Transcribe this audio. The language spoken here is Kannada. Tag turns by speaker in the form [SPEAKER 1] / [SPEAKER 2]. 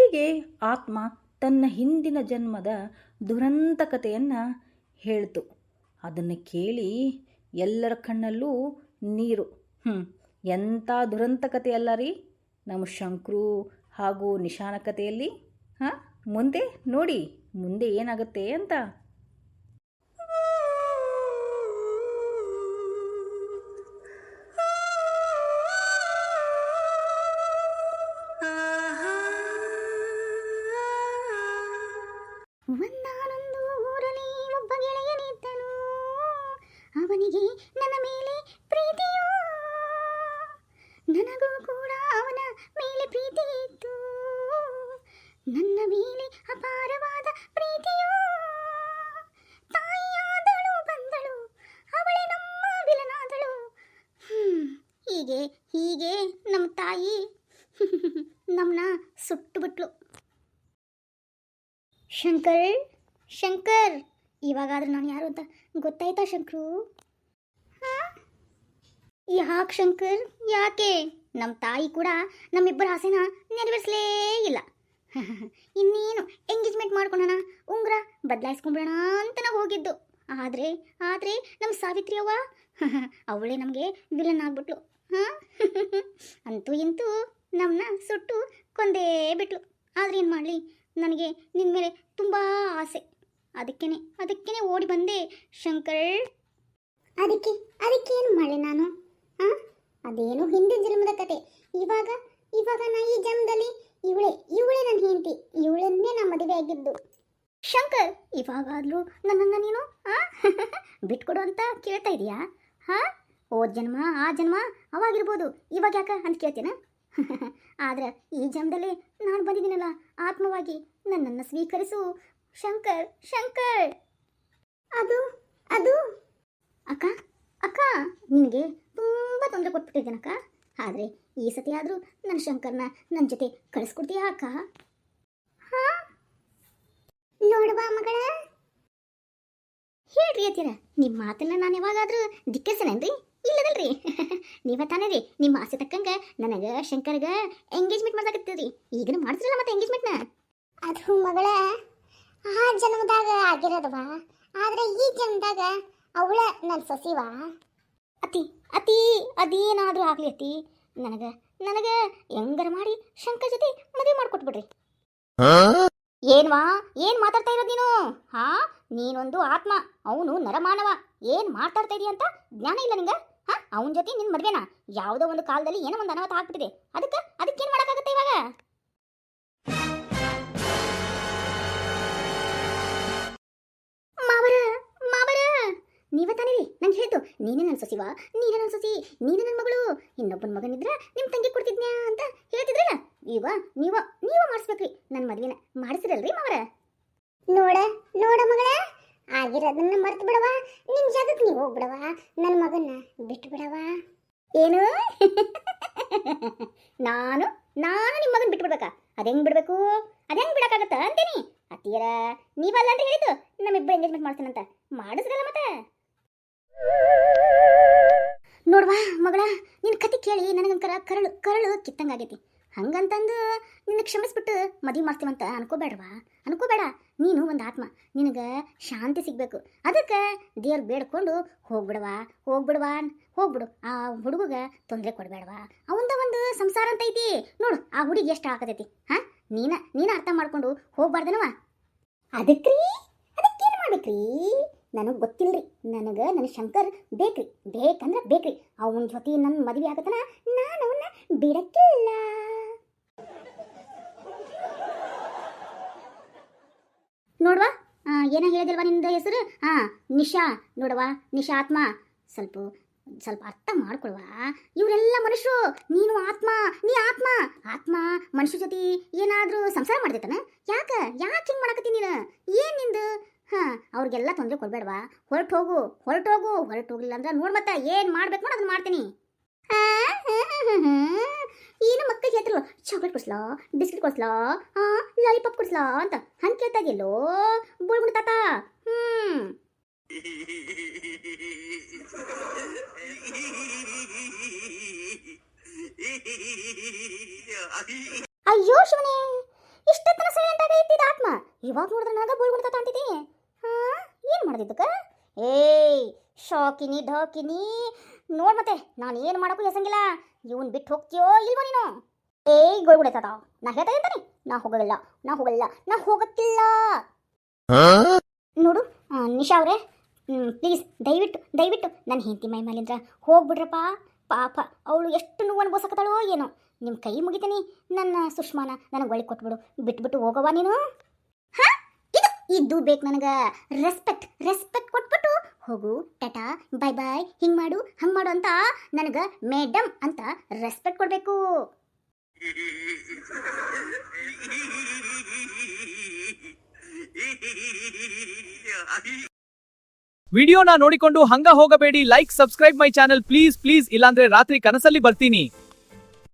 [SPEAKER 1] ಹೀಗೆ ಆತ್ಮ ತನ್ನ ಹಿಂದಿನ ಜನ್ಮದ ದುರಂತ ಕಥೆಯನ್ನು ಹೇಳ್ತು. ಅದನ್ನು ಕೇಳಿ ಎಲ್ಲರ ಕಣ್ಣಲ್ಲೂ ನೀರು. ಎಂಥ ದುರಂತ ಕಥೆ ಅಲ್ಲ ರೀ ನಮ್ಮ ಶಂಕರು ಹಾಗೂ ನಿಶಾನ ಕಥೆಯಲ್ಲಿ. ಮುಂದೆ ನೋಡಿ ಮುಂದೆ ಏನಾಗುತ್ತೆ ಅಂತ.
[SPEAKER 2] ಒಂದಾನೊಂದು ಊರಲ್ಲಿ ಒಬ್ಬ ಗೆಳೆಯನಿದ್ದನು, ಅವನಿಗೆ ನನ್ನ ಮೇಲೆ ಪ್ರೀತಿಯೋ, ನನಗೂ ಕೂಡ ಅವನ ಮೇಲೆ ಪ್ರೀತಿ ಇತ್ತು, ನನ್ನ ಮೇಲೆ ಅಪಾರವಾದ ಪ್ರೀತಿಯೋ, ತಾಯಿಯಾದಳು ಬಂದಳು, ಅವಳೇ ನಮ್ಮ ವಿಲನಾದಳು. ಹೀಗೆ ಹೀಗೆ ನಮ್ಮ ತಾಯಿ ನಮ್ಮನ್ನ ಸುಟ್ಟು ಬಿಟ್ಲು. ಶಂಕರ್ ಶಂಕರ್, ಇವಾಗಾದ್ರೂ ನಾನು ಯಾರು ಅಂತ ಗೊತ್ತಾಯ್ತಾ ಶಂಕರು? ಯಾಕೆ ಶಂಕರ್ ಯಾಕೆ? ನಮ್ಮ ತಾಯಿ ಕೂಡ ನಮ್ಮಿಬ್ಬರ ಆಸೆನ ನೆರವೇರಿಸಲೇ ಇಲ್ಲ. ಇನ್ನೇನು ಎಂಗೇಜ್ಮೆಂಟ್ ಮಾಡ್ಕೊಳ್ಳೋಣ, ಉಂಗುರ ಬದಲಾಯಿಸ್ಕೊಂಬಿಡೋಣ ಅಂತ ನಾವು ಹೋಗಿದ್ದು. ಆದರೆ ಆದರೆ ನಮ್ಮ ಸಾವಿತ್ರಿ ಅವ್ವ ಅವಳೇ ನಮಗೆ ವಿಲನ್ ಆಗ್ಬಿಟ್ಲು. ಅಂತೂ ಇಂತೂ ನಮ್ಮನ್ನ ಸುಟ್ಟು ಕೊಂದೇ ಬಿಟ್ಲು. ಆದ್ರೆ ಏನು ಮಾಡಲಿ, ನನಗೆ ನಿನ್ನ ಮೇಲೆ ತುಂಬ ಆಸೆ. ಅದಕ್ಕೇನೆ ಓಡಿ ಬಂದೆ ಶಂಕರ್. ಅದಕ್ಕೇನು ಮಾಡಲಿ ನಾನು? ಅದೇನು ಹಿಂದಿನ ಜನ್ಮದ ಕತೆ. ಇವಾಗ ನಾ ಈ ಜನ್ಮದಲ್ಲಿ ಇವಳೇ ನನ್ನ ಹೆಂಡತಿ, ಇವಳನ್ನೇ ನಾ ಮದುವೆ ಆಗಿದ್ದು. ಶಂಕರ್, ಇವಾಗಾದ್ರೂ ನನ್ನನ್ನು ನೀನು ಬಿಟ್ಕೊಡು ಅಂತ ಕೇಳ್ತಾ ಇದೀಯಾ? ಹೋದ ಜನ್ಮ ಆ ಜನ್ಮ ಅವಾಗಿರ್ಬೋದು, ಇವಾಗ ಯಾಕ ಅಂತ ಕೇಳ್ತೀನ? ಆದ್ರೆ ಈ ಜನ್ಮದಲ್ಲಿ ನಾನು ಬಂದಿದ್ದೀನಲ್ಲ ಆತ್ಮವಾಗಿ, ನನ್ನನ್ನು ಸ್ವೀಕರಿಸು ಶಂಕರ್ ಶಂಕರ್. ಅದು ಅದು ಅಕ್ಕ ಅಕ್ಕ, ನಿನಗೆ ತುಂಬ ತೊಂದರೆ ಕೊಟ್ಬಿಟ್ಟಿದ್ದೇನಕ್ಕ. ಆದರೆ ಈ ಸತಿ ಆದರೂ ನನ್ನ ಶಂಕರ್ನ ನನ್ನ ಜೊತೆ ಕಳಿಸ್ಕೊಡ್ತೀಯಾ ಅಕ್ಕ? ನೋಡುವ ಮಗಳ, ಹೇಳ್ರಿ ಅತ್ತೀರ, ನಿಮ್ಮ ಮಾತನ್ನ ನಾನು ಯಾವಾಗಾದ್ರೂ ಧಿಕ್ಕರಿಸೇನೇನ್ರಿ? ಇಲ್ಲದಲ್ರಿ. ನೀವ ತಾನೇ ರೀ ನಿಮ್ಮ ಆಸೆ ತಕ್ಕಂಗೆ ನನಗೆ ಶಂಕರ್ಗೆ ಎಂಗೇಜ್ಮೆಂಟ್ ಮಾಡ್ದಾಕತ್ತೀರಿ. ಈಗನೂ ಮಾಡಿದ್ರಲ್ಲ ಮತ್ತೆ ಎಂಗೇಜ್ಮೆಂಟ್ನ? ಅದು ಮಗಳ, ಆ ಜನ್ಮದಾಗ ಆಗಿರೋದವ, ಆದ್ರೆ ಈ ಜನ್ಮದಾಗ ಅವಳ ನನ್ನ ಸೊಸಿವ. ಅತಿ ಅದೇನಾದರೂ ಆಗಲಿ ಅತಿ, ನನಗೆ ಹೆಂಗಾರ ಮಾಡಿ ಶಂಕರ್ ಜೊತೆ ಮದುವೆ ಮಾಡ್ಕೊಟ್ಬಿಡ್ರಿ. ಏನ್ ಮಾತಾಡ್ತಾ ಇರೋದು ನೀನು? ನೀನೊಂದು ಆತ್ಮ, ಅವನು ನರಮಾನವ. ಏನ್ ಮಾತಾಡ್ತಾ ಇದೀಯ ಅಂತ ಜ್ಞಾನ ಇಲ್ಲ ನಿಂಗೆ? ಅವನ ಜೊತೆ ನಿನ್ನ ಮದ್ವೆನಾ? ಯಾವುದೋ ಒಂದು ಕಾಲದಲ್ಲಿ ಏನೋ ಒಂದು ಅನಾಹುತ ಆಗ್ಬಿಟ್ಟಿದೆ, ಅದಕ್ಕೇನು ಮಾಡೋಕ್ಕಾಗುತ್ತೆ ಇವಾಗ? ಮಾವರ ನೀವ ತಾನೇ ರೀ ನಂಗೆ ಹೇಳ್ತು, ನೀನೇ ನನ್ನ ಸೊಸಿವ, ನೀನೇ ನನ್ನ ಸೊಸಿ, ನೀನೇ ನನ್ನ ಮಗಳು, ಇನ್ನೊಬ್ಬನ ಮಗನಿದ್ರ ನಿಮ್ಮ ತಂಗಿ ಕೊಡ್ತಿದ್ನ್ಯಾ ಅಂತ ಹೇಳ್ತಿದ್ರಲ್ಲ. ಈಗ ನೀವ ಮಾಡಿಸ್ಬೇಕ್ರಿ ನನ್ನ ಮದ್ವೆನ. ಮಾಡಿಸಿರಲ್ರಿ ಮಾವರ? ನೋಡ ಮಗಳ, ಆಗಿರೋದನ್ನ ಮರ್ತು ಬಿಡವ, ನಿಮ್ ಜಾಗಕ್ಕೆ ನೀವು ಹೋಗ್ಬಿಡವ, ನನ್ನ ಮಗನ್ನ ಬಿಟ್ಟು ಬಿಡವ. ಏನು? ನಾನು ನಿಮ್ಮ ಮಗನ್ ಬಿಟ್ಟು ಬಿಡ್ಬೇಕಾ? ಅದೆಂಗ್ ಬಿಡ್ಬೇಕು? ಅದೆಂಗ್ ಬಿಡಕ್ಕಾಗತ್ತ ಅಂತೀನಿ? ಅತ್ತಿಯರ ನೀವಲ್ಲ ಅಂತ ಹೇಳಿದ್ದು ನಮ್ಮಿಬ್ಬರು ಎಂಗೇಜ್ಮೆಂಟ್ ಮಾಡ್ತಾನಂತ. ಮಾಡಿಸ್ರಲ್ಲ ಮತ್ತೆ. ನೋಡ್ವಾ ಮಗಳ, ನಿನ್ನ ಕತೆ ಕೇಳಿ ನನಗಂಕರ ಕರಳು ಕಿತ್ತಂಗಾಗೈತಿ. ಹಂಗಂತಂದು ನಿನ್ನ ಕ್ಷಮಿಸ್ಬಿಟ್ಟು ಮದುವೆ ಮಾಡ್ತೀವಂತ ಅನ್ಕೋಬೇಡ. ನೀನು ಒಂದು ಆತ್ಮ, ನಿನಗೆ ಶಾಂತಿ ಸಿಗಬೇಕು. ಅದಕ್ಕೆ ದೇವ್ರು ಬೇಡ್ಕೊಂಡು ಹೋಗ್ಬಿಡು. ಆ ಹುಡುಗ ತೊಂದರೆ ಕೊಡಬೇಡವಾ. ಅವಂದ ಒಂದು ಸಂಸಾರ ಅಂತ ಐತಿ ನೋಡು, ಆ ಹುಡುಗಿ ಎಷ್ಟು ಹಾಕತೈತಿ. ನೀನ ಅರ್ಥ ಮಾಡ್ಕೊಂಡು ಹೋಗ್ಬಾರ್ದನವ. ಅದಕ್ಕೇನು ಮಾಡ್ಬೇಕ್ರಿ? ನನಗೆ ಗೊತ್ತಿಲ್ರಿ. ನನ್ನ ಶಂಕರ್ ಬೇಕ್ರಿ. ಅವನ ಜೊತೆ ನನ್ನ ಮದುವೆ ಆಗತನ ನಾನು ಅವನ್ನ ಬಿಡಕ್ಕಿಲ್ಲ. ನೋಡ್ವಾ, ಏನ ಹೇಳಿದಿಲ್ವಾ ನಿಂದ ಹೆಸರು? ನಿಶಾ. ನೋಡವಾ ನಿಶಾ ಆತ್ಮ, ಸ್ವಲ್ಪ ಅರ್ಥ ಮಾಡ್ಕೊಳ್ವಾ. ಇವರೆಲ್ಲ ಮನುಷ್ಯರು, ನೀನು ಆತ್ಮ. ನೀ ಆತ್ಮ ಮನುಷ್ಯ ಜೊತೆ ಏನಾದರೂ ಸಂಸಾರ ಮಾಡ್ತೈತನ? ಯಾಕೆ ಹಿಂಗೆ ಮಾಡಕತ್ತೀನಿ ನೀನು? ಏನು ನಿಂದು? ಅವ್ರಿಗೆಲ್ಲ ತೊಂದರೆ ಕೊಡ್ಬೇಡವಾ. ಹೊರಟೋಗಿಲ್ಲ ಅಂದ್ರೆ ನೋಡ್ ಮತ್ತೆ ಏನು ಮಾಡ್ಬೇಕು ನೋಡಿ ಅದನ್ನ ಮಾಡ್ತೀನಿ. ಏನು ಮಕ್ಕಳು ಹೇಳ್ತಿರೋ, ಚಾಕ್ಲೇಟ್ ಕೊಡ್ಸ್ಲಾ, ಬಿಸ್ಕಿಟ್ ಕೊಡ್ಸ್ಲಾ, ಲಾಲಿಪಾಪ್ ಕೊಡ್ಸ್ಲಾ ಅಂತ ಹಂಗೆ ಕೇಳ್ತಾ ಇದೆಯಲ್ಲೋ ಬುಳ್ಗುಣ ತಾತ. ಅಯ್ಯೋ ಶಿವನೇ, ಇಷ್ಟೊತ್ತನ ಸೈಲೆಂಟ್ ಆಗಿ ಇದ್ದಿದ್ದ ಆತ್ಮ ಇವಾಗ ನೋಡಿದ್ರೆ ನನಗ ಬೋಳ್ಗುಡ್ತಾ ಅಂತಿದಿ. ಹಾ ಏನ್ ಮಾಡಿದ್ದಕ್ಕ? ಏಯ್ ಶಾಕಿನಿ ಢಾಕಿನಿ, ನೋಡ್ ಮತ್ತೆ ನಾನು ಏನು ಮಾಡಕ್ಕೂ ಹೆಸಂಗಿಲ್ಲ. ಇವನ್ ಬಿಟ್ಟು ಹೋಗ್ತೀಯೋ ಇಲ್ವೋ ನೀನು? ಏಯ್ ಗೋಳ್ಗುಡ್ತಾ ನಾ ಹೇಳ್ತಾ ಇರ್ತಾನೆ, ನಾ ಹೋಗಕ್ಕಿಲ್ಲ. ನೋಡು ನಿಶಾ ಅವರೇ, ಪ್ಲೀಸ್ ದಯವಿಟ್ಟು ನನ್ನ ಹೆಂಡತಿ ಮೈ ಮೇಲಿಂದ್ರ ಹೋಗ್ಬಿಡ್ರಪ್ಪ. ಪಾಪ ಅವಳು ಎಷ್ಟು ನೋವು ಅನುಭವಿಸಕತ್ತಾಳೋ ಏನೋ. ನಿಮ್ಮ ಕೈ ಮುಗಿತೀನಿ, ನನ್ನ ಸುಷ್ಮಾನ ನನಗೆ ಒಳಗೆ ಕೊಟ್ಬಿಡು, ಬಿಟ್ಬಿಟ್ಟು ಹೋಗವ ನೀನು. ಹಾ ಇದು ಬೇಕು ನನಗೆ. ರೆಸ್ಪೆಕ್ಟ್ ಕೊಟ್ಬಿಟ್ಟು ಹೋಗು, ಟಾಟಾ ಬಾಯ್ ಬಾಯ್, ಹಿಂಗೆ ಮಾಡು ಹಂಗೆ ಮಾಡು ಅಂತ ನನಗೆ ಮೇಡಮ್ ಅಂತ ರೆಸ್ಪೆಕ್ಟ್ ಕೊಡಬೇಕು.
[SPEAKER 3] ವಿಡಿಯೋನ ನೋಡಿಕೊಂಡು ಹಂಗ ಹೋಗಬೇಡಿ. Like subscribe my channel please ಇಲ್ಲಾಂದ್ರೆ ರಾತ್ರಿ ಕನಸಲ್ಲಿ ಬರ್ತೀನಿ.